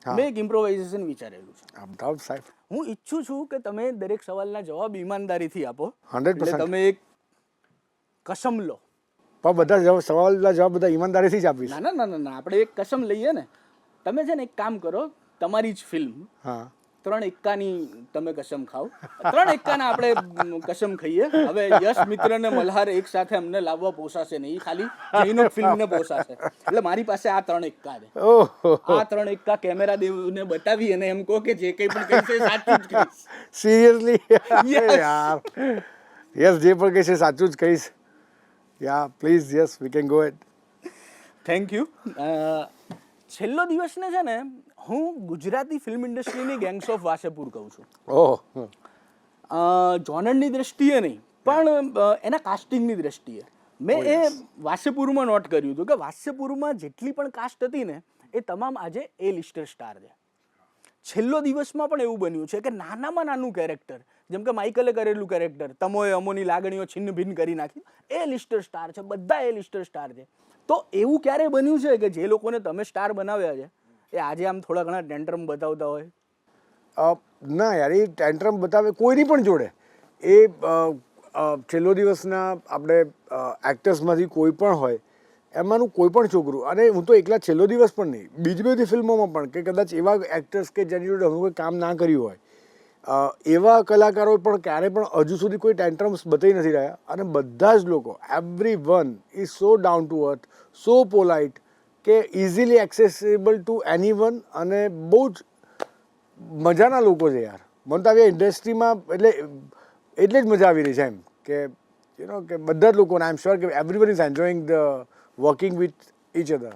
મેં એક ઇમ્પ્રોવાઇઝેશન વિચારેલું છે. અમદાવાદ સાહેબ, હું ઈચ્છું છું કે તમે દરેક સવાલના જવાબ ઈમાનદારીથી આપો. 100%. એટલે તમે એક કસમ લો. પણ બધા સવાલના જવાબ બધા ઈમાનદારીથી જ આપીશ. ના ના ના ના ના, આપણે એક કસમ લઈએ ને. તમે છે ને એક કામ કરો, તમારી જ ફિલ્મ હા 3 એક્કાની તમે કસમ ખાઓ. 3 એક્કાના આપણે કસમ ખાઈએ. હવે યશ મિત્ર ને મલ્હાર એક સાથે અમને લાવવા પોસાશે નહીં, ખાલી જઈનો ફિલ્મને પોસાશે. એટલે મારી પાસે આ 3 એક્કા છે. ઓહો, આ 3 એક્કા કેમેરા દેવને બતાવી અને એમ કહો કે જે કંઈ પણ કહીશ એ સાચું જ કહીશ. Seriously Yes. યાર, યસ જે પણ કહીશ એ સાચું જ કહીશ. Yeah please, yes we can go at. Thank you. છેલ્લો દિવસને છે ને હું ગુજરાતી ફિલ્મ ઇન્ડસ્ટ્રીની ગેંગ્સ ઓફ વાસેપુર કહું છું. ઓહ, જોનરની દ્રષ્ટિએ નહીં, પણ એના કાસ્ટિંગની દ્રષ્ટિએ મેં એ વાસેપુરમાં નોટ કર્યું હતું કે વાસેપુરમાં જેટલી પણ કાસ્ટ હતી ને એ તમામ આજે એ લિસ્ટર સ્ટાર છે. છેલ્લો દિવસમાં પણ એવું બન્યું છે કે નાનામાં નાનું કેરેક્ટર, જેમ કે માઇકલે કરેલું કેરેક્ટર તમોએ અમોની લાગણીઓ છિન્ન ભિન્ન કરી નાખી, એ લિસ્ટર સ્ટાર છે. બધા એ લિસ્ટર સ્ટાર છે. તો એવું ક્યારે બન્યું છે કે જે લોકોને તમે સ્ટાર બનાવ્યા છે એ આજે આમ થોડા ઘણા ટેન્ટ્રમ બતાવતા હોય? ના યાર, એ ટેન્ટ્રમ બતાવે કોઈની પણ જોડે. એ છેલ્લો દિવસના આપણે એક્ટર્સમાંથી કોઈ પણ હોય, એમાંનું કોઈ પણ છોકરું, અને હું તો એકલા છેલ્લો દિવસ પણ નહીં, બીજી બધી ફિલ્મોમાં પણ, કે કદાચ એવા એક્ટર્સ કે જેની જોડે હું કોઈ કામ ના કર્યું હોય, એવા કલાકારો પણ ક્યારે પણ હજુ સુધી કોઈ ટેન્ટ્રમ્સ બતાવી નથી રહ્યા. અને બધા જ લોકો, every one is so down to earth, so polite, કે ઇઝીલી એક્સેસિબલ ટુ એની વન, અને બહુ જ મજાના લોકો છે યાર. મને તો આવી ઇન્ડસ્ટ્રીમાં એટલે જ મજા આવી રહી છે એમ, કે યુ નો કે બધા જ લોકોને આઈ એમ શ્યોર કે everyone is enjoying the working with each other.